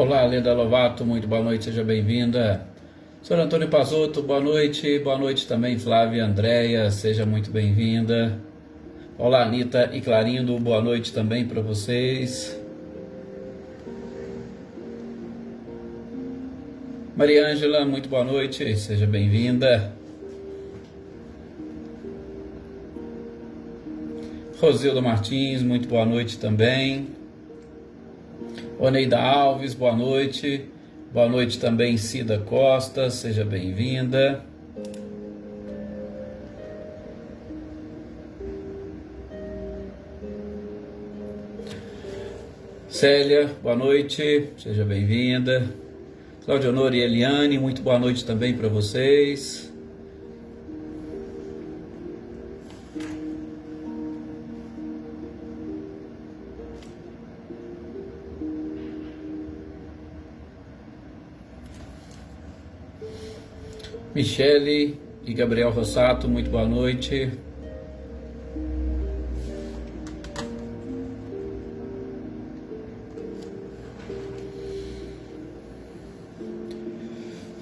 Olá, Leda Lovato, muito boa noite, seja bem-vinda. Sr. Antônio Pazotto, boa noite também, Flávia Andréia, seja muito bem-vinda. Olá, Anitta e Clarindo, boa noite também para vocês. Maria Ângela, muito boa noite, seja bem-vinda. Rosilda Martins, muito boa noite também. Oneida Alves, boa noite. Boa noite também, Cida Costa, seja bem-vinda. Célia, boa noite, seja bem-vinda. Cláudia Honor e Eliane, muito boa noite também para vocês. Michele e Gabriel Rossato, muito boa noite.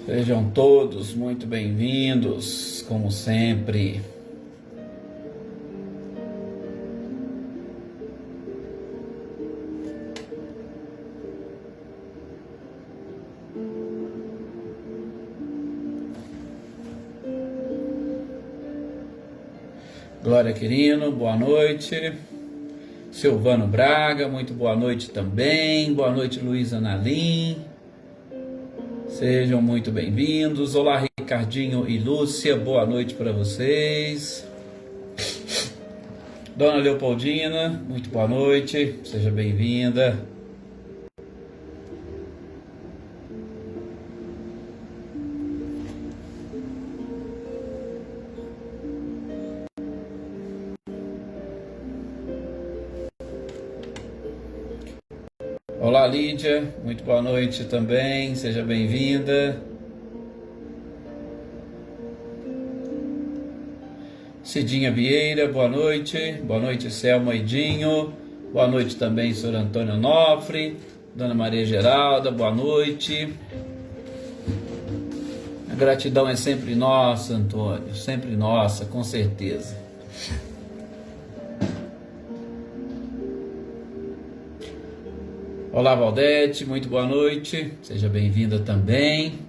Sejam todos muito bem-vindos, como sempre. Glória Quirino, boa noite. Silvano Braga, muito boa noite também. Boa noite, Luísa Nalim. Sejam muito bem-vindos. Olá, Ricardinho e Lúcia, boa noite para vocês. Dona Leopoldina, muito boa noite, seja bem-vinda. Olá, Lídia, muito boa noite também, seja bem-vinda. Cidinha Vieira, boa noite, Selma Edinho, boa noite também, Sr. Antônio Nofre, Dona Maria Geralda, boa noite. A gratidão é sempre nossa, Antônio, sempre nossa, com certeza. Olá, Valdete, muito boa noite, seja bem-vinda também.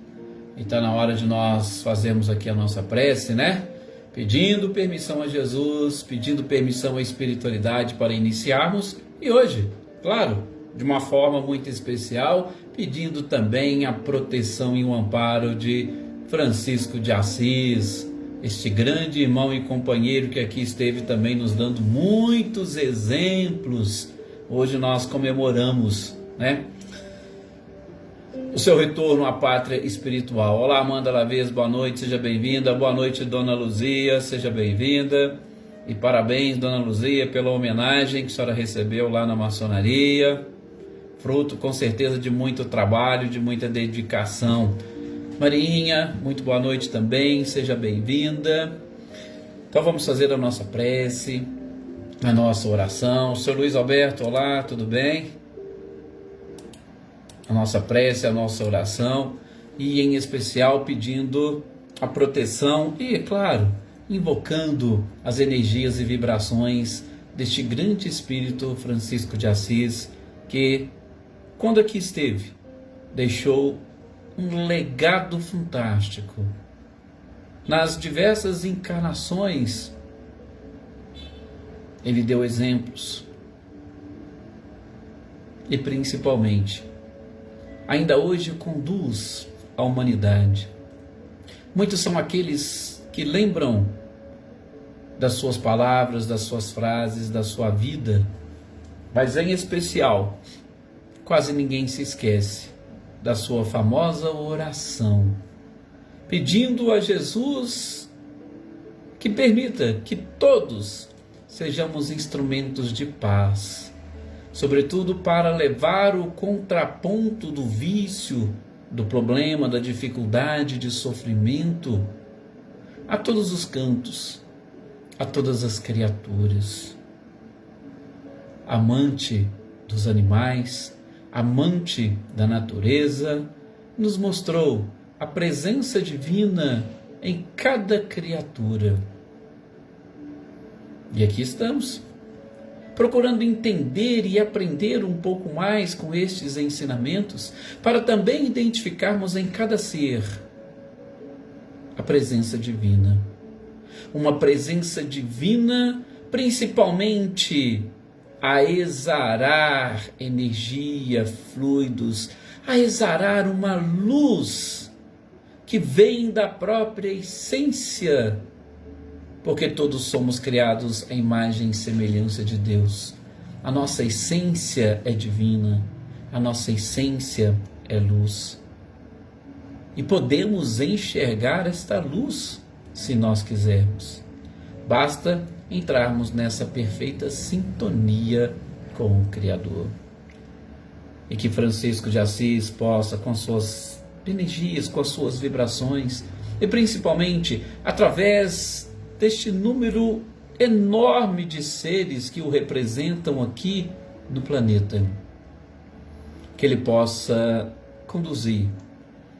E está na hora de nós fazermos aqui a nossa prece, né? Pedindo permissão a Jesus, pedindo permissão à espiritualidade para iniciarmos. E hoje, claro, de uma forma muito especial, pedindo também a proteção e o amparo de Francisco de Assis, este grande irmão e companheiro que aqui esteve também nos dando muitos exemplos. Hoje nós comemoramos, né, o seu retorno à pátria espiritual. Olá, Amanda Lavez, boa noite, seja bem-vinda. Boa noite, Dona Luzia, seja bem-vinda. E parabéns, Dona Luzia, pela homenagem que a senhora recebeu lá na maçonaria. Fruto, com certeza, de muito trabalho, de muita dedicação. Marinha, muito boa noite também, seja bem-vinda. Então vamos fazer a nossa prece, a nossa oração. Seu Luiz Alberto, olá, tudo bem? A nossa prece, a nossa oração, e em especial pedindo a proteção e, é claro, invocando as energias e vibrações deste grande espírito Francisco de Assis, que, quando aqui esteve, deixou um legado fantástico. Nas diversas encarnações, ele deu exemplos e, principalmente, ainda hoje conduz a humanidade. Muitos são aqueles que lembram das suas palavras, das suas frases, da sua vida, mas em especial, quase ninguém se esquece da sua famosa oração, pedindo a Jesus que permita que todos sejamos instrumentos de paz, sobretudo para levar o contraponto do vício, do problema, da dificuldade, de sofrimento a todos os cantos, a todas as criaturas. Amante dos animais, amante da natureza, nos mostrou a presença divina em cada criatura. E aqui estamos, procurando entender e aprender um pouco mais com estes ensinamentos, para também identificarmos em cada ser a presença divina. Uma presença divina, principalmente a exarar energia, fluidos, a exarar uma luz que vem da própria essência, porque todos somos criados à imagem e semelhança de Deus. A nossa essência é divina, a nossa essência é luz. E podemos enxergar esta luz se nós quisermos. Basta entrarmos nessa perfeita sintonia com o Criador. E que Francisco de Assis possa, com suas energias, com as suas vibrações, e principalmente através deste número enorme de seres que o representam aqui no planeta, que ele possa conduzir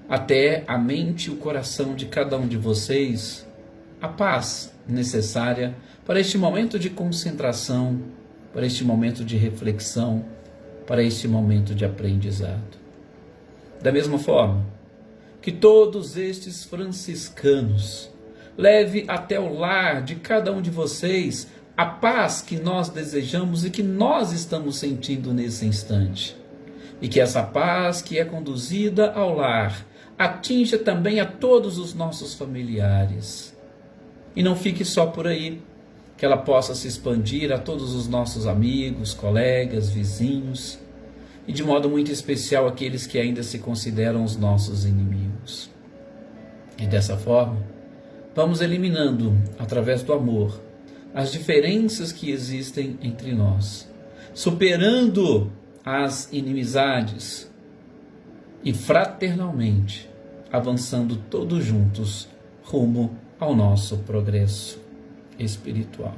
até a mente e o coração de cada um de vocês a paz necessária para este momento de concentração, para este momento de reflexão, para este momento de aprendizado. Da mesma forma que todos estes franciscanos leve até o lar de cada um de vocês a paz que nós desejamos e que nós estamos sentindo nesse instante. E que essa paz que é conduzida ao lar atinja também a todos os nossos familiares. E não fique só por aí, que ela possa se expandir a todos os nossos amigos, colegas, vizinhos, e de modo muito especial aqueles que ainda se consideram os nossos inimigos. E dessa forma, vamos eliminando, através do amor, as diferenças que existem entre nós, superando as inimizades e fraternalmente avançando todos juntos rumo ao nosso progresso espiritual.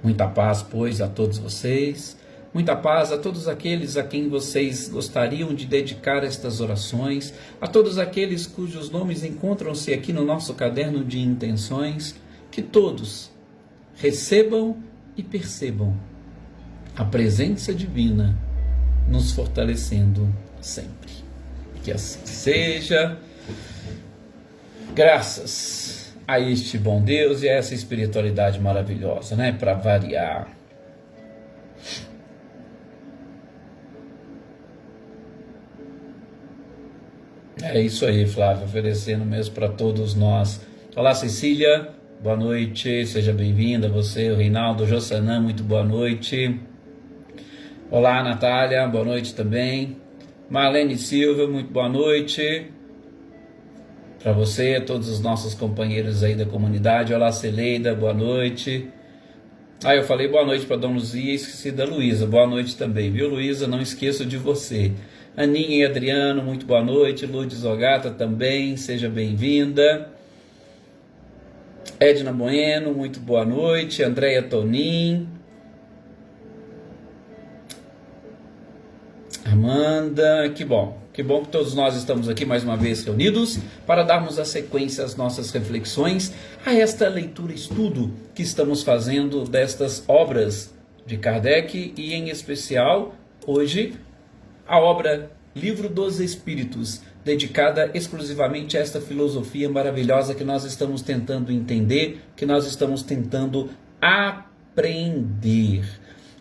Muita paz, pois, a todos vocês, muita paz a todos aqueles a quem vocês gostariam de dedicar estas orações, a todos aqueles cujos nomes encontram-se aqui no nosso caderno de intenções, que todos recebam e percebam a presença divina nos fortalecendo sempre. Que assim seja, graças a este bom Deus e a essa espiritualidade maravilhosa, né? Para variar. É isso aí, Flávio, oferecendo mesmo para todos nós. Olá, Cecília, boa noite, seja bem-vinda, você, o Reinaldo, o Jossanã, muito boa noite. Olá, Natália, boa noite também. Marlene Silva, muito boa noite. Para você, todos os nossos companheiros aí da comunidade. Olá, Celeida, boa noite. Eu falei boa noite para Dona Luzia e esqueci da Luísa. Boa noite também, viu, Luísa? Não esqueço de você. Aninha e Adriano, muito boa noite. Lourdes Ogata também, seja bem-vinda. Edna Bueno, muito boa noite. Andréia Tonin. Amanda, que bom que todos nós estamos aqui mais uma vez reunidos para darmos a sequência às nossas reflexões, a esta leitura e estudo que estamos fazendo destas obras de Kardec e em especial hoje a obra Livro dos Espíritos, dedicada exclusivamente a esta filosofia maravilhosa que nós estamos tentando entender, que nós estamos tentando aprender.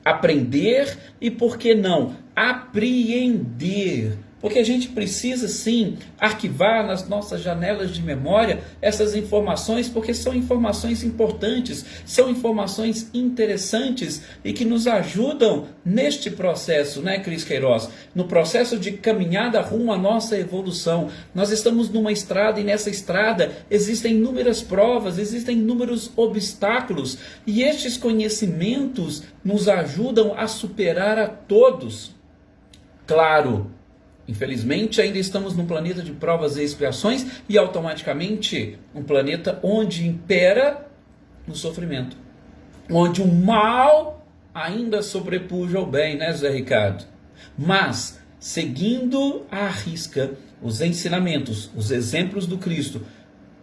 Aprender e, por que não, apreender. Porque a gente precisa, sim, arquivar nas nossas janelas de memória essas informações, porque são informações importantes, são informações interessantes e que nos ajudam neste processo, né, Cris Queiroz? No processo de caminhada rumo à nossa evolução. Nós estamos numa estrada e nessa estrada existem inúmeras provas, existem inúmeros obstáculos e estes conhecimentos nos ajudam a superar a todos. Claro, infelizmente, ainda estamos num planeta de provas e expiações e automaticamente um planeta onde impera o sofrimento, onde o mal ainda sobrepuja o bem, né, Zé Ricardo? mas seguindo à risca os ensinamentos, os exemplos do Cristo,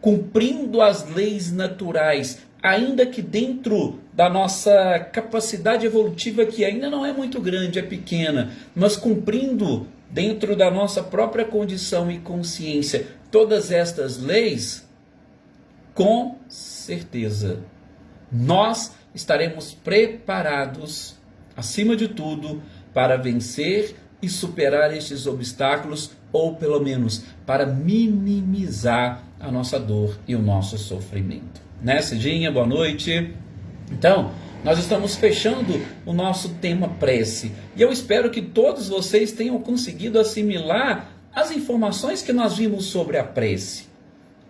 cumprindo as leis naturais, ainda que dentro da nossa capacidade evolutiva, que ainda não é muito grande, é pequena, mas cumprindo dentro da nossa própria condição e consciência todas estas leis, com certeza nós estaremos preparados, acima de tudo, para vencer e superar estes obstáculos, ou pelo menos para minimizar a nossa dor e o nosso sofrimento. Né, Cidinha? Boa noite. Então, nós estamos fechando o nosso tema prece, e eu espero que todos vocês tenham conseguido assimilar as informações que nós vimos sobre a prece.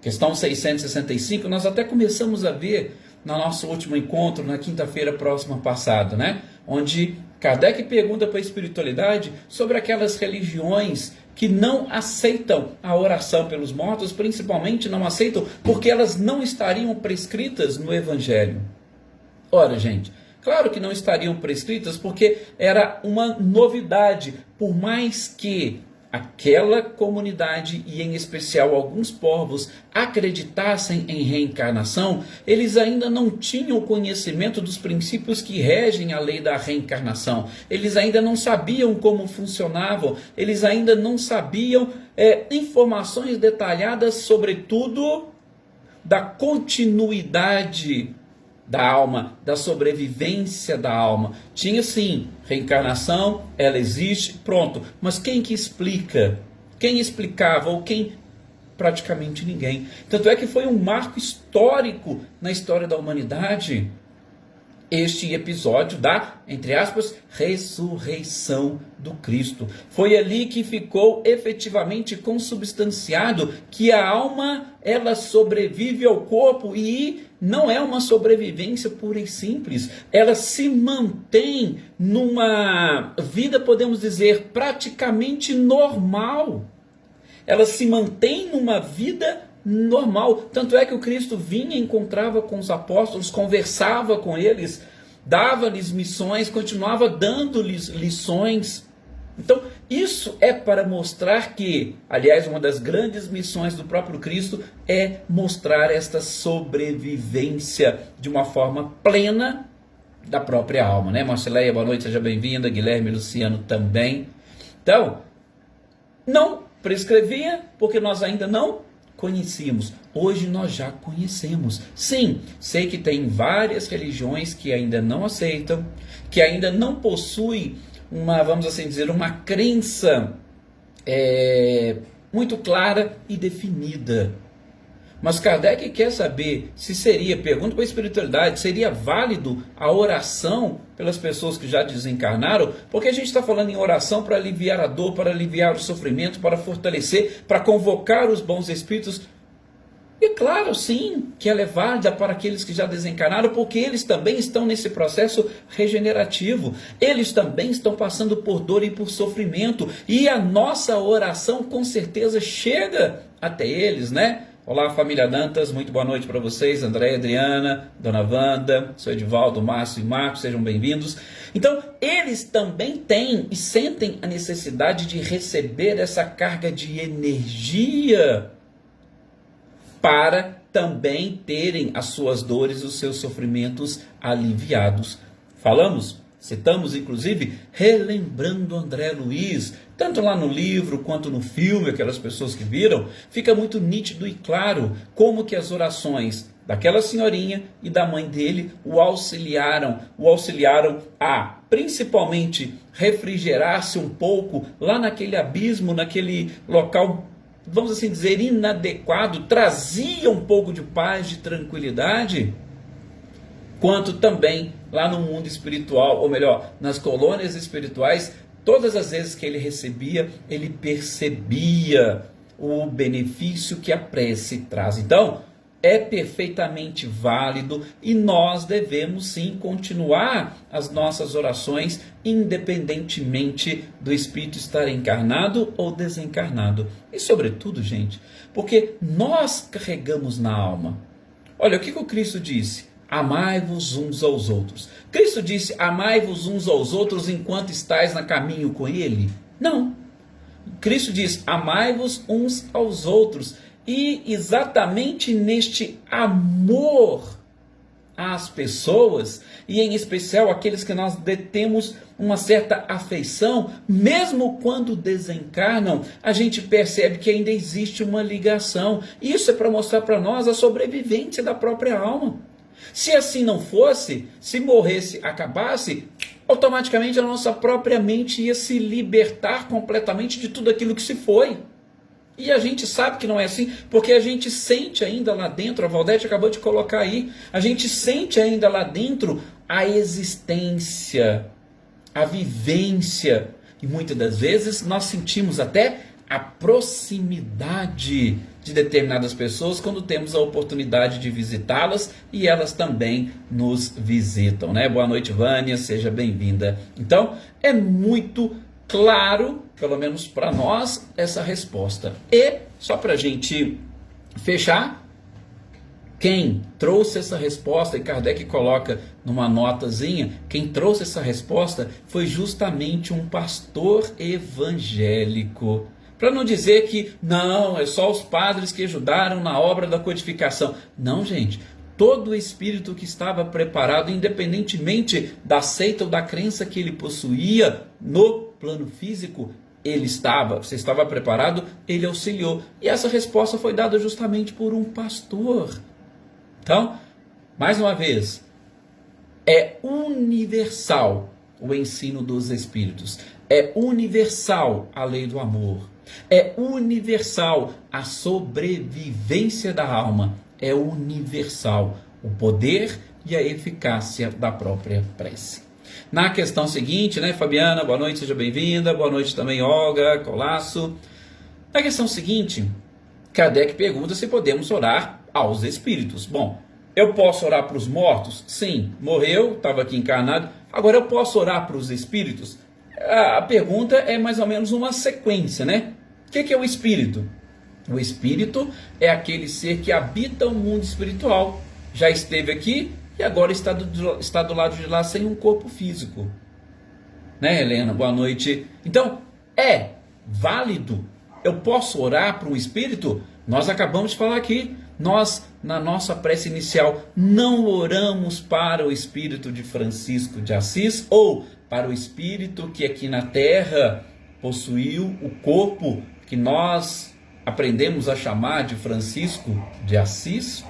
Questão 665, nós até começamos a ver no nosso último encontro, na quinta-feira próxima passada, né? Onde Kardec pergunta para a espiritualidade sobre aquelas religiões que não aceitam a oração pelos mortos, principalmente não aceitam porque elas não estariam prescritas no Evangelho. Ora, gente, claro que não estariam prescritas porque era uma novidade, por mais que aquela comunidade, e em especial alguns povos, acreditassem em reencarnação, eles ainda não tinham conhecimento dos princípios que regem a lei da reencarnação. Eles ainda não sabiam como funcionavam, eles ainda não sabiam informações detalhadas, sobretudo, da continuidade da alma, da sobrevivência da alma. Tinha sim, reencarnação, ela existe, pronto. Mas quem que explica? Quem explicava? Ou quem? Praticamente ninguém. Tanto é que foi um marco histórico na história da humanidade, este episódio da, entre aspas, ressurreição do Cristo. Foi ali que ficou efetivamente consubstanciado que a alma, ela sobrevive ao corpo, e não é uma sobrevivência pura e simples. Ela se mantém numa vida, podemos dizer, praticamente normal. Ela se mantém numa vida normal. Tanto é que o Cristo vinha, encontrava com os apóstolos, conversava com eles, dava-lhes missões, continuava dando-lhes lições. Então, isso é para mostrar que, aliás, uma das grandes missões do próprio Cristo é mostrar esta sobrevivência de uma forma plena da própria alma, né? Marceleia, boa noite, seja bem-vinda. Guilherme, Luciano também. Então, não prescrevia porque nós ainda não conhecíamos. Hoje nós já conhecemos. Sim, sei que tem várias religiões que ainda não aceitam, que ainda não possuem uma, vamos assim dizer, uma crença muito clara e definida. Mas Kardec quer saber se seria, pergunta para a espiritualidade, seria válido a oração pelas pessoas que já desencarnaram? Porque a gente está falando em oração para aliviar a dor, para aliviar o sofrimento, para fortalecer, para convocar os bons espíritos. E claro, sim, que ela é válida para aqueles que já desencarnaram, porque eles também estão nesse processo regenerativo. Eles também estão passando por dor e por sofrimento. E a nossa oração com certeza chega até eles, né? Olá, família Dantas, muito boa noite para vocês. André, Adriana, Dona Wanda, sou Edivaldo, Márcio e Marcos, sejam bem-vindos. Então, eles também têm e sentem a necessidade de receber essa carga de energia para também terem as suas dores, os seus sofrimentos aliviados. Citamos inclusive, relembrando André Luiz, tanto lá no livro quanto no filme, aquelas pessoas que viram, fica muito nítido e claro como que as orações daquela senhorinha e da mãe dele o auxiliaram a, principalmente, refrigerar-se um pouco lá naquele abismo, naquele local, vamos assim dizer, inadequado, trazia um pouco de paz, de tranquilidade, quanto também lá no mundo espiritual, ou melhor, nas colônias espirituais, todas as vezes que ele recebia, ele percebia o benefício que a prece traz. Então, é perfeitamente válido e nós devemos sim continuar as nossas orações, independentemente do espírito estar encarnado ou desencarnado. E sobretudo, gente, porque nós carregamos na alma. Olha, o que o Cristo disse? amai-vos uns aos outros. Cristo disse, amai-vos uns aos outros enquanto estáis na caminho com Ele? Não. Cristo diz, amai-vos uns aos outros. E exatamente neste amor às pessoas, e em especial aqueles que nós detemos uma certa afeição, mesmo quando desencarnam, a gente percebe que ainda existe uma ligação. Isso é para mostrar para nós a sobrevivência da própria alma. Se assim não fosse, se morresse, acabasse, automaticamente a nossa própria mente ia se libertar completamente de tudo aquilo que se foi. E a gente sabe que não é assim, porque a gente sente ainda lá dentro, a Valdete acabou de colocar aí, a gente sente ainda lá dentro a existência, a vivência, e muitas das vezes nós sentimos até a proximidade de determinadas pessoas quando temos a oportunidade de visitá-las e elas também nos visitam, né? Boa noite, Vânia, seja bem-vinda. Então, é muito claro, pelo menos para nós, essa resposta. E, só para a gente fechar, quem trouxe essa resposta, e Kardec coloca numa notazinha, quem trouxe essa resposta foi justamente um pastor evangélico. Para não dizer que, não, é só os padres que ajudaram na obra da codificação. Não, gente. Todo espírito que estava preparado, independentemente da seita ou da crença que ele possuía no plano físico, você estava preparado, ele auxiliou. E essa resposta foi dada justamente por um pastor. Então, mais uma vez, é universal o ensino dos espíritos. É universal a lei do amor. É universal a sobrevivência da alma. É universal o poder e a eficácia da própria prece. Na questão seguinte, né, Fabiana, boa noite, seja bem-vinda. Boa noite também, Olga, Colasso. Na questão seguinte, Kardec pergunta se podemos orar aos espíritos. Bom, eu posso orar para os mortos? Sim, morreu, estava aqui encarnado. Agora eu posso orar para os espíritos? A pergunta é mais ou menos uma sequência, né? O que é o espírito? O espírito é aquele ser que habita o mundo espiritual. Já esteve aqui e agora está do lado de lá sem um corpo físico. Né, Helena? Boa noite. Então, é válido. Eu posso orar para um espírito? Nós acabamos de falar aqui. Nós, na nossa prece inicial, não oramos para o espírito de Francisco de Assis ou para o espírito que aqui na Terra possuiu o corpo que nós aprendemos a chamar de Francisco de Assis.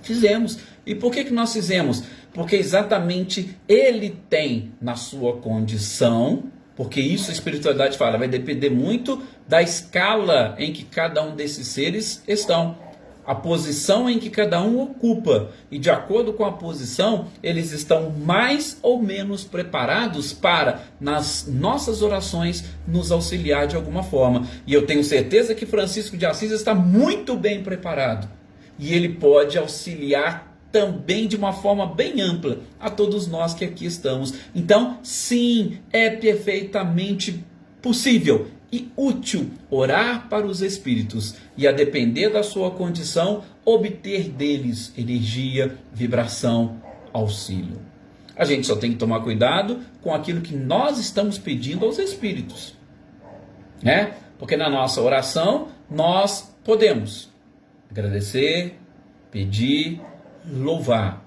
Fizemos. E por que nós fizemos? Porque exatamente ele tem na sua condição, porque isso a espiritualidade fala, vai depender muito da escala em que cada um desses seres estão. A posição em que cada um ocupa. E de acordo com a posição, eles estão mais ou menos preparados para, nas nossas orações, nos auxiliar de alguma forma. E eu tenho certeza que Francisco de Assis está muito bem preparado. E ele pode auxiliar também de uma forma bem ampla a todos nós que aqui estamos. Então, sim, é perfeitamente possível e útil orar para os espíritos e, a depender da sua condição, obter deles energia, vibração, auxílio. A gente só tem que tomar cuidado com aquilo que nós estamos pedindo aos espíritos, né? Porque na nossa oração nós podemos agradecer, pedir, louvar.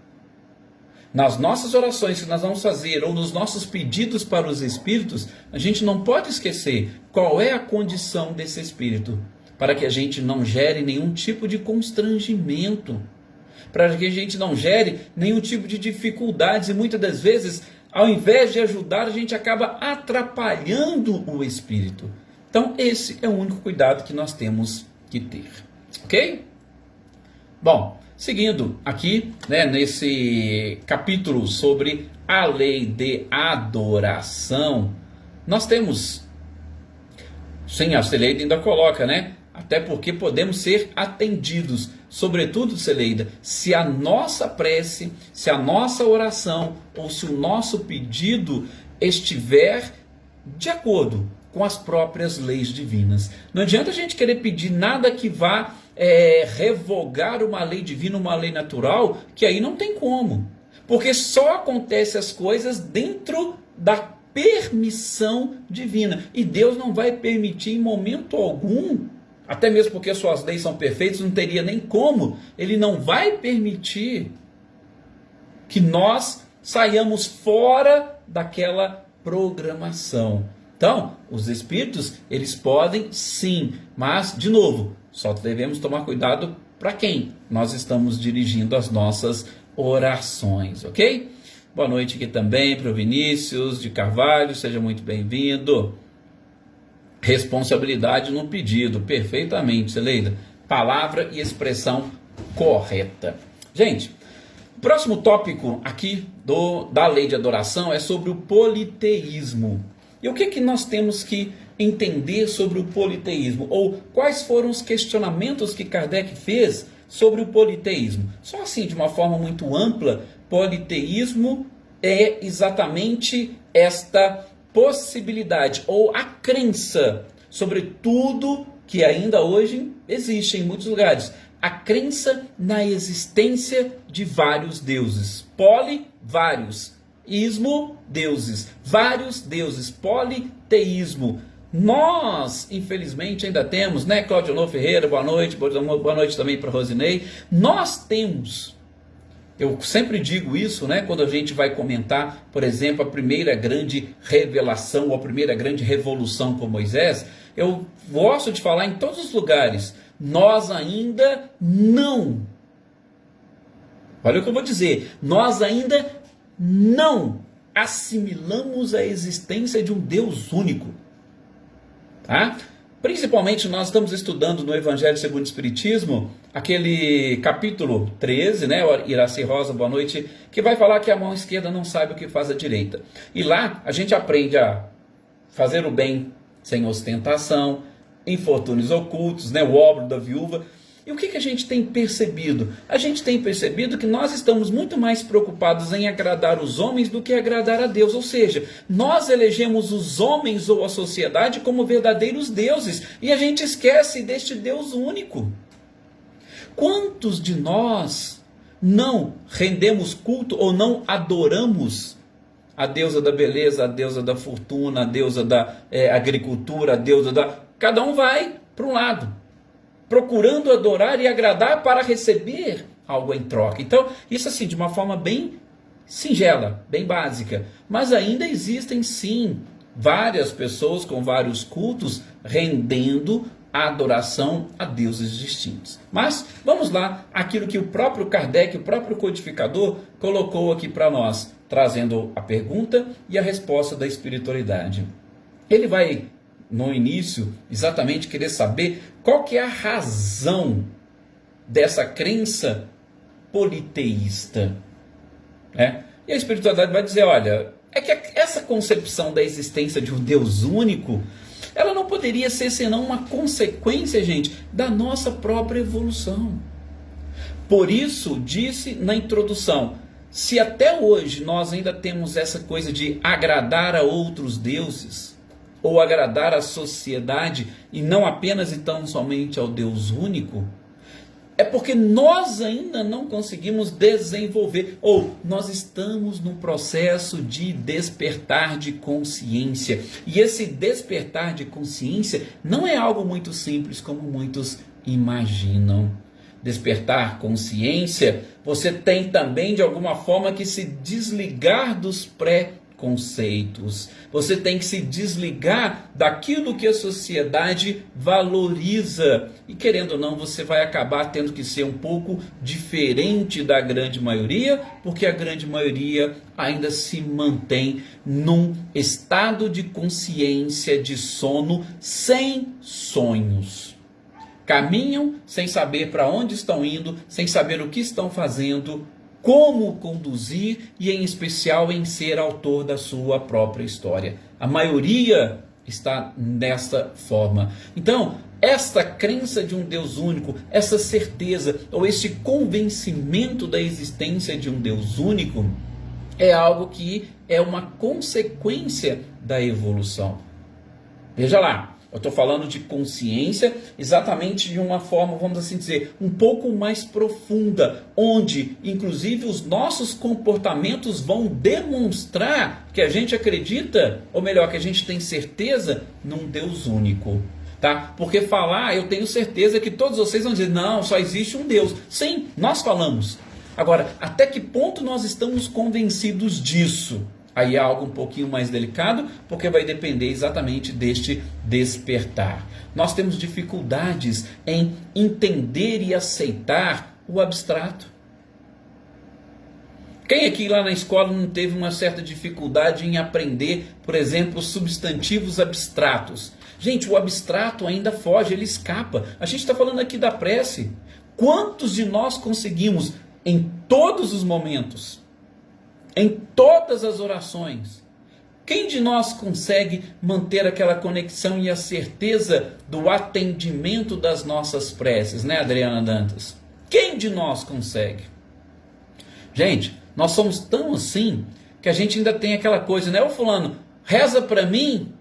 Nas nossas orações que nós vamos fazer, ou nos nossos pedidos para os espíritos, a gente não pode esquecer qual é a condição desse espírito, para que a gente não gere nenhum tipo de constrangimento, para que a gente não gere nenhum tipo de dificuldades, e muitas das vezes, ao invés de ajudar, a gente acaba atrapalhando o espírito. Então, esse é o único cuidado que nós temos que ter. Ok? Bom, seguindo aqui, né, nesse capítulo sobre a lei de adoração, nós temos, sim, a Celeida ainda coloca, né? Até porque podemos ser atendidos, sobretudo, Celeida, se a nossa prece, se a nossa oração ou se o nosso pedido estiver de acordo com as próprias leis divinas. Não adianta a gente querer pedir nada que vá revogar uma lei divina, uma lei natural, que aí não tem como. Porque só acontece as coisas dentro da permissão divina. E Deus não vai permitir em momento algum, até mesmo porque suas leis são perfeitas, não teria nem como. Ele não vai permitir que nós saiamos fora daquela programação. Então, os espíritos, eles podem sim, mas, de novo, só devemos tomar cuidado para quem nós estamos dirigindo as nossas orações, ok? Boa noite aqui também para o Vinícius de Carvalho, seja muito bem-vindo. Responsabilidade no pedido, perfeitamente, Celeida. Palavra e expressão correta. Gente, o próximo tópico aqui da lei de adoração é sobre o politeísmo. E o que nós temos que entender sobre o politeísmo? Ou quais foram os questionamentos que Kardec fez sobre o politeísmo? Só assim, de uma forma muito ampla, politeísmo é exatamente esta possibilidade ou a crença sobre tudo que ainda hoje existe em muitos lugares. A crença na existência de vários deuses. Vários. Ismo, deuses. Vários deuses. Politeísmo. Nós, infelizmente, ainda temos, né, Claudio Ferreira, boa noite também para Rosinei. Nós temos, eu sempre digo isso, né, quando a gente vai comentar, por exemplo, a primeira grande revelação ou a primeira grande revolução com Moisés, eu gosto de falar em todos os lugares, nós ainda não, olha o que eu vou dizer, nós ainda não assimilamos a existência de um Deus único. Tá? Principalmente nós estamos estudando no Evangelho segundo o Espiritismo, aquele capítulo 13, né, Iraci Rosa, boa noite, que vai falar que a mão esquerda não sabe o que faz a direita. E lá a gente aprende a fazer o bem sem ostentação, infortúnios ocultos, né, o óbolo da viúva. E o que a gente tem percebido? A gente tem percebido que nós estamos muito mais preocupados em agradar os homens do que agradar a Deus. Ou seja, nós elegemos os homens ou a sociedade como verdadeiros deuses. E a gente esquece deste Deus único. Quantos de nós não rendemos culto ou não adoramos a deusa da beleza, a deusa da fortuna, a deusa da agricultura, a deusa da... Cada um vai para um lado, procurando adorar e agradar para receber algo em troca. Então, isso assim, de uma forma bem singela, bem básica. Mas ainda existem, sim, várias pessoas com vários cultos rendendo a adoração a deuses distintos. Mas, vamos lá, aquilo que o próprio Kardec, o próprio codificador, colocou aqui para nós, trazendo a pergunta e a resposta da espiritualidade. Ele vai, no início, exatamente querer saber qual que é a razão dessa crença politeísta. Né? E a espiritualidade vai dizer, olha, é que essa concepção da existência de um Deus único, ela não poderia ser senão uma consequência, gente, da nossa própria evolução. Por isso, disse na introdução, se até hoje nós ainda temos essa coisa de agradar a outros deuses, ou agradar a sociedade, e não apenas e tão somente ao Deus único, é porque nós ainda não conseguimos desenvolver, ou nós estamos num processo de despertar de consciência. E esse despertar de consciência não é algo muito simples como muitos imaginam. Despertar consciência, você tem também de alguma forma que se desligar dos preconceitos. Você tem que se desligar daquilo que a sociedade valoriza. E querendo ou não, você vai acabar tendo que ser um pouco diferente da grande maioria, porque a grande maioria ainda se mantém num estado de consciência, de sono, sem sonhos. Caminham sem saber para onde estão indo, sem saber o que estão fazendo, como conduzir e, em especial, em ser autor da sua própria história. A maioria está desta forma. Então, esta crença de um Deus único, essa certeza ou este convencimento da existência de um Deus único é algo que é uma consequência da evolução. Veja lá, eu estou falando de consciência exatamente de uma forma, vamos assim dizer, um pouco mais profunda, onde inclusive os nossos comportamentos vão demonstrar que a gente acredita, ou melhor, que a gente tem certeza num Deus único. Tá? Porque falar, eu tenho certeza que todos vocês vão dizer, não, só existe um Deus. Sim, nós falamos. Agora, até que ponto nós estamos convencidos disso? Aí é algo um pouquinho mais delicado, porque vai depender exatamente deste despertar. Nós temos dificuldades em entender e aceitar o abstrato. Quem aqui lá na escola não teve uma certa dificuldade em aprender, por exemplo, substantivos abstratos? Gente, o abstrato ainda foge, ele escapa. A gente está falando aqui da prece. Quantos de nós conseguimos, em todos os momentos, em todas as orações, quem de nós consegue manter aquela conexão e a certeza do atendimento das nossas preces, né, Adriana Dantas? Quem de nós consegue? Gente, nós somos tão assim que a gente ainda tem aquela coisa, né? Ô fulano, reza para mim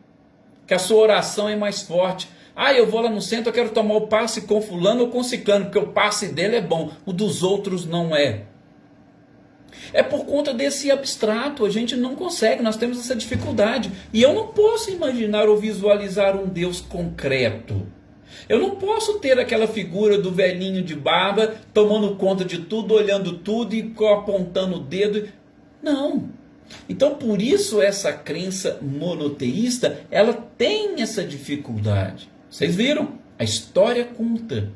que a sua oração é mais forte. Ah, eu vou lá no centro, eu quero tomar o passe com fulano ou com ciclano, porque o passe dele é bom, o dos outros não é. É por conta desse abstrato, a gente não consegue, nós temos essa dificuldade. E eu não posso imaginar ou visualizar um Deus concreto. Eu não posso ter aquela figura do velhinho de barba, tomando conta de tudo, olhando tudo e apontando o dedo. Não. Então, por isso, essa crença monoteísta, ela tem essa dificuldade. Vocês viram? A história conta.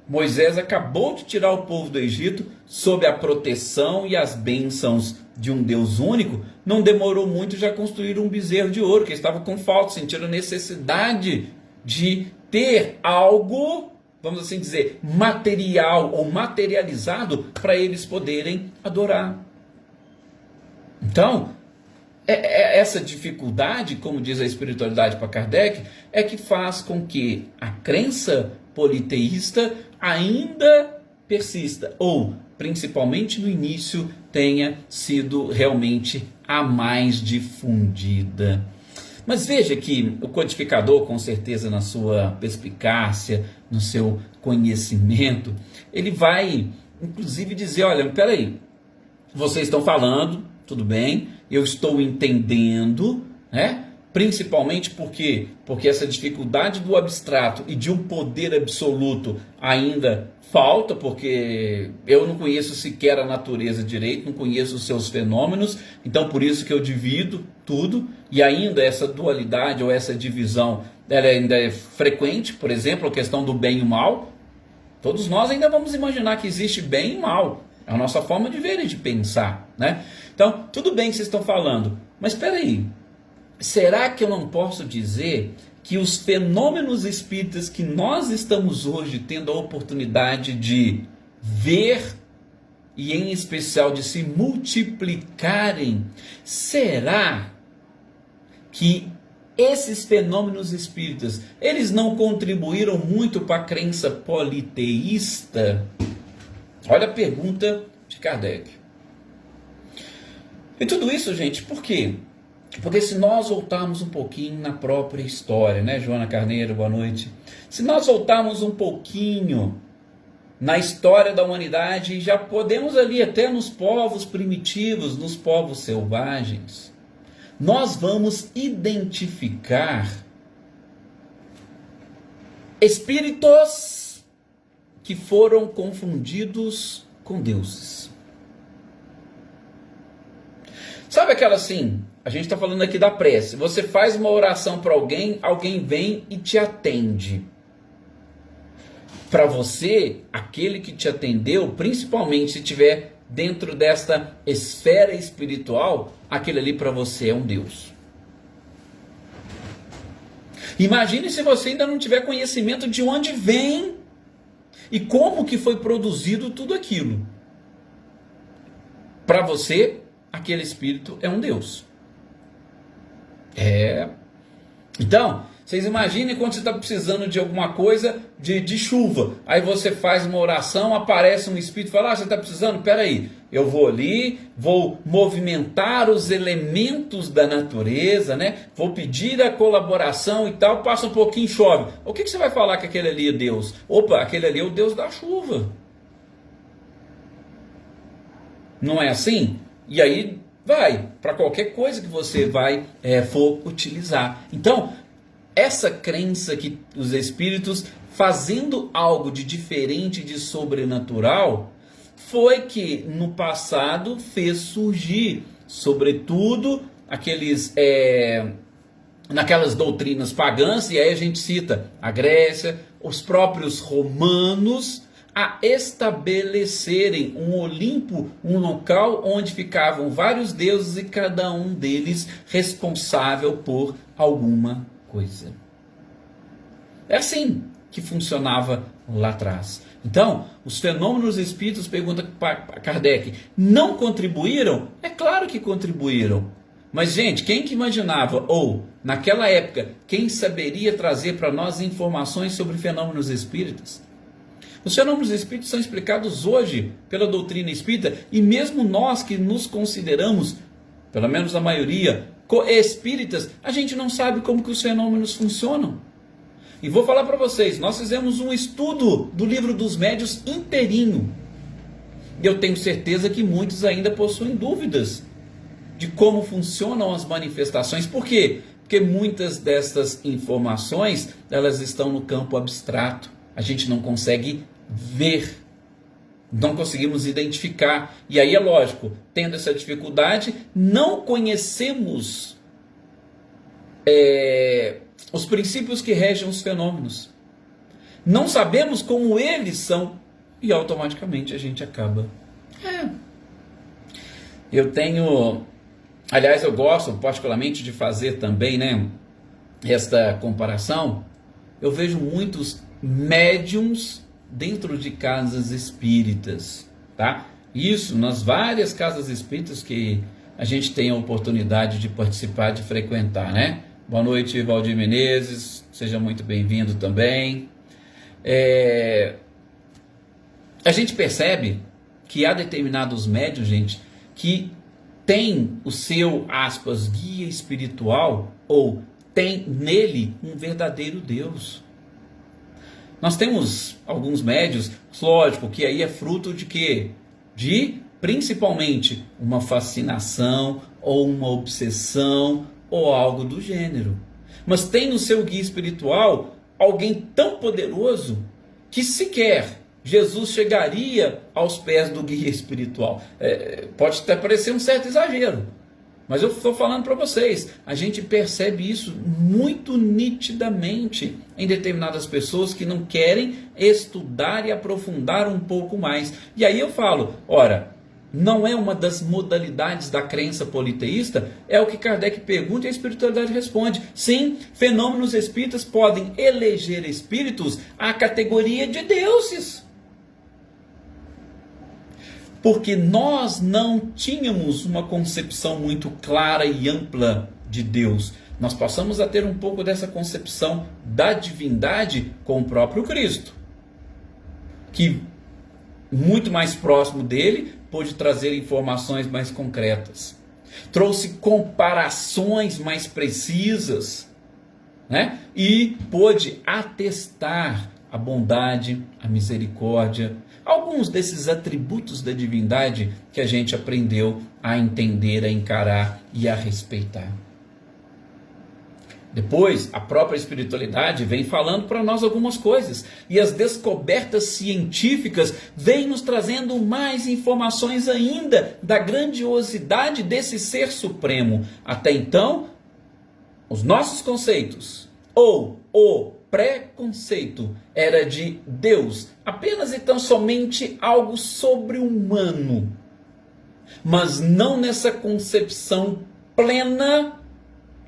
Moisés acabou de tirar o povo do Egito sob a proteção e as bênçãos de um Deus único. Não demorou muito, já construíram um bezerro de ouro, que estava com falta, sentiram necessidade de ter algo, vamos assim dizer, material ou materializado para eles poderem adorar. Então, essa dificuldade, como diz a espiritualidade para Kardec, é que faz com que a crença politeísta ainda persista, ou principalmente no início tenha sido realmente a mais difundida. Mas veja que o codificador, com certeza na sua perspicácia, no seu conhecimento, ele vai inclusive dizer, olha, peraí, vocês estão falando, tudo bem, eu estou entendendo, né? Principalmente porque essa dificuldade do abstrato e de um poder absoluto ainda falta, porque eu não conheço sequer a natureza direito, não conheço os seus fenômenos, então por isso que eu divido tudo, e ainda essa dualidade ou essa divisão, ela ainda é frequente, por exemplo, a questão do bem e o mal. Todos nós ainda vamos imaginar que existe bem e mal, é a nossa forma de ver e de pensar, né? Então, tudo bem que vocês estão falando, mas espera aí, será que eu não posso dizer que os fenômenos espíritas que nós estamos hoje tendo a oportunidade de ver, e em especial de se multiplicarem, será que esses fenômenos espíritas, eles não contribuíram muito para a crença politeísta? Olha a pergunta de Kardec. E tudo isso, gente, por quê? Porque se nós voltarmos um pouquinho na própria história, né, Joana Carneiro, boa noite. Se nós voltarmos um pouquinho na história da humanidade, já podemos ali até nos povos primitivos, nos povos selvagens, nós vamos identificar espíritos que foram confundidos com deuses. Sabe aquela assim, a gente está falando aqui da prece, você faz uma oração para alguém, alguém vem e te atende. Para você, aquele que te atendeu, principalmente se tiver dentro desta esfera espiritual, aquele ali para você é um Deus. Imagine se você ainda não tiver conhecimento de onde vem e como que foi produzido tudo aquilo. Para você, aquele espírito é um Deus. Então, Vocês imaginem quando você está precisando de alguma coisa de chuva. Aí você faz uma oração, aparece um espírito e fala: você está precisando? Peraí, eu vou ali, vou movimentar os elementos da natureza, né? Vou pedir a colaboração e tal, passa um pouquinho, chove. O que você vai falar que aquele ali é Deus? Opa, aquele ali é o Deus da chuva. Não é assim? E aí vai para qualquer coisa que você vai for utilizar. Então, essa crença que os espíritos fazendo algo de diferente, de sobrenatural, foi que no passado fez surgir, sobretudo, naquelas doutrinas pagãs, e aí a gente cita a Grécia, os próprios romanos, a estabelecerem um Olimpo, um local onde ficavam vários deuses e cada um deles responsável por alguma coisa. É assim que funcionava lá atrás. Então, os fenômenos espíritos, pergunta para Kardec, não contribuíram? É claro que contribuíram. Mas, gente, quem que imaginava, ou, naquela época, quem saberia trazer para nós informações sobre fenômenos espíritas? Os fenômenos espíritas são explicados hoje pela doutrina espírita, e mesmo nós que nos consideramos, pelo menos a maioria, espíritas, a gente não sabe como que os fenômenos funcionam. E vou falar para vocês, nós fizemos um estudo do Livro dos Médiuns inteirinho. E eu tenho certeza que muitos ainda possuem dúvidas de como funcionam as manifestações. Por quê? Porque muitas dessas informações, elas estão no campo abstrato. A gente não consegue ver, não conseguimos identificar. E aí é lógico, tendo essa dificuldade, não conhecemos os princípios que regem os fenômenos. Não sabemos como eles são e automaticamente a gente acaba. Eu tenho, aliás, eu gosto particularmente de fazer também, né, esta comparação. Eu vejo muitos médiums dentro de casas espíritas, tá? Isso nas várias casas espíritas que a gente tem a oportunidade de participar, de frequentar, né? Boa noite, Valdir Menezes, seja muito bem-vindo também. A gente percebe que há determinados médiuns, gente, que tem o seu, aspas, guia espiritual, ou tem nele um verdadeiro Deus. Nós temos alguns médiuns, lógico, que aí é fruto de quê? De, principalmente, uma fascinação, ou uma obsessão, ou algo do gênero. Mas tem no seu guia espiritual alguém tão poderoso que sequer Jesus chegaria aos pés do guia espiritual. Pode até parecer um certo exagero, mas eu estou falando para vocês, a gente percebe isso muito nitidamente em determinadas pessoas que não querem estudar e aprofundar um pouco mais. E aí eu falo, ora, não é uma das modalidades da crença politeísta? É o que Kardec pergunta e a espiritualidade responde. Sim, fenômenos espíritas podem eleger espíritos à categoria de deuses. Porque nós não tínhamos uma concepção muito clara e ampla de Deus. Nós passamos a ter um pouco dessa concepção da divindade com o próprio Cristo, que muito mais próximo dele pôde trazer informações mais concretas, trouxe comparações mais precisas, né? E pôde atestar a bondade, a misericórdia, alguns desses atributos da divindade que a gente aprendeu a entender, a encarar e a respeitar. Depois, a própria espiritualidade vem falando para nós algumas coisas, e as descobertas científicas vêm nos trazendo mais informações ainda da grandiosidade desse ser supremo. Até então, os nossos conceitos, ou o preconceito, era de Deus apenas e tão somente algo sobre-humano, mas não nessa concepção plena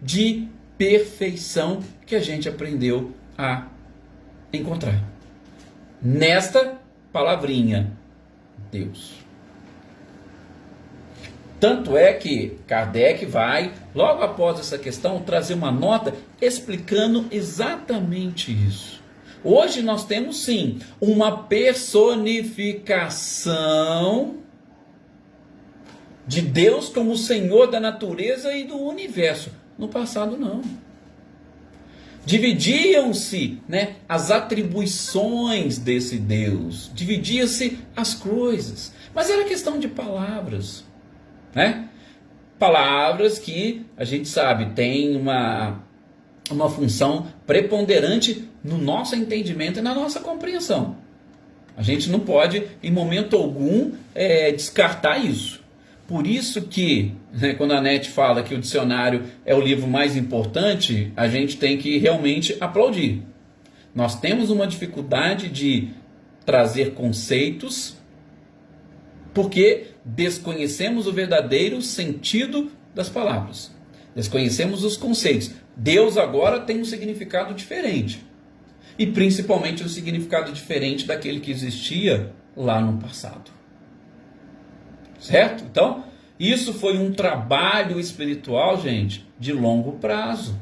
de perfeição que a gente aprendeu a encontrar nesta palavrinha, Deus. Tanto é que Kardec vai, logo após essa questão, trazer uma nota explicando exatamente isso. Hoje nós temos sim uma personificação de Deus como Senhor da natureza e do universo. No passado não. Dividiam-se, né, as atribuições desse Deus, dividia-se as coisas, mas era questão de palavras, né? Palavras que a gente sabe tem uma função preponderante no nosso entendimento e na nossa compreensão. A gente não pode, em momento algum, descartar isso. Por isso que, né, quando a Anete fala que o dicionário é o livro mais importante, a gente tem que realmente aplaudir. Nós temos uma dificuldade de trazer conceitos porque desconhecemos o verdadeiro sentido das palavras. Desconhecemos os conceitos. Deus agora tem um significado diferente. E principalmente um significado diferente daquele que existia lá no passado. Certo? Então, isso foi um trabalho espiritual, gente, de longo prazo.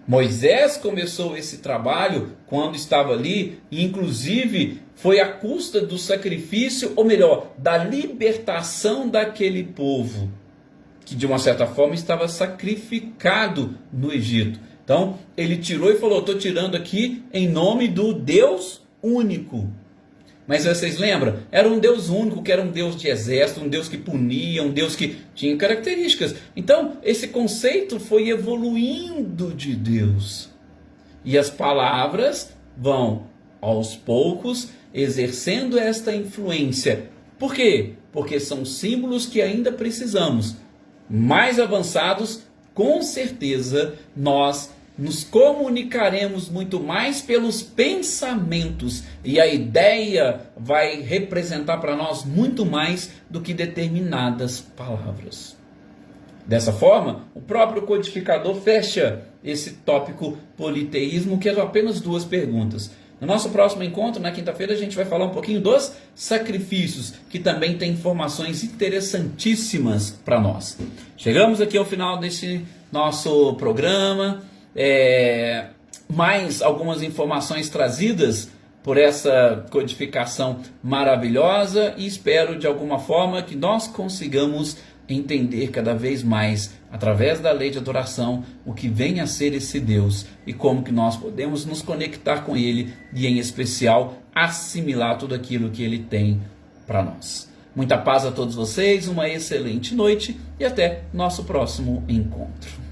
Moisés começou esse trabalho quando estava ali, e inclusive foi à custa do sacrifício, ou melhor, da libertação daquele povo, que de uma certa forma estava sacrificado no Egito. Então, ele tirou e falou: estou tirando aqui em nome do Deus único. Mas vocês lembram? Era um Deus único, que era um Deus de exército, um Deus que punia, um Deus que tinha características. Então, esse conceito foi evoluindo de Deus. E as palavras vão, aos poucos, exercendo esta influência. Por quê? Porque são símbolos que ainda precisamos. Mais avançados, com certeza, nós nos comunicaremos muito mais pelos pensamentos, e a ideia vai representar para nós muito mais do que determinadas palavras. Dessa forma, o próprio codificador fecha esse tópico politeísmo, que é apenas 2 perguntas. No nosso próximo encontro, na quinta-feira, a gente vai falar um pouquinho dos sacrifícios, que também tem informações interessantíssimas para nós. Chegamos aqui ao final desse nosso programa. Mais algumas informações trazidas por essa codificação maravilhosa, e espero de alguma forma que nós consigamos entender cada vez mais, através da lei de adoração, o que vem a ser esse Deus e como que nós podemos nos conectar com Ele e, em especial, assimilar tudo aquilo que Ele tem para nós. Muita paz a todos vocês, uma excelente noite e até nosso próximo encontro.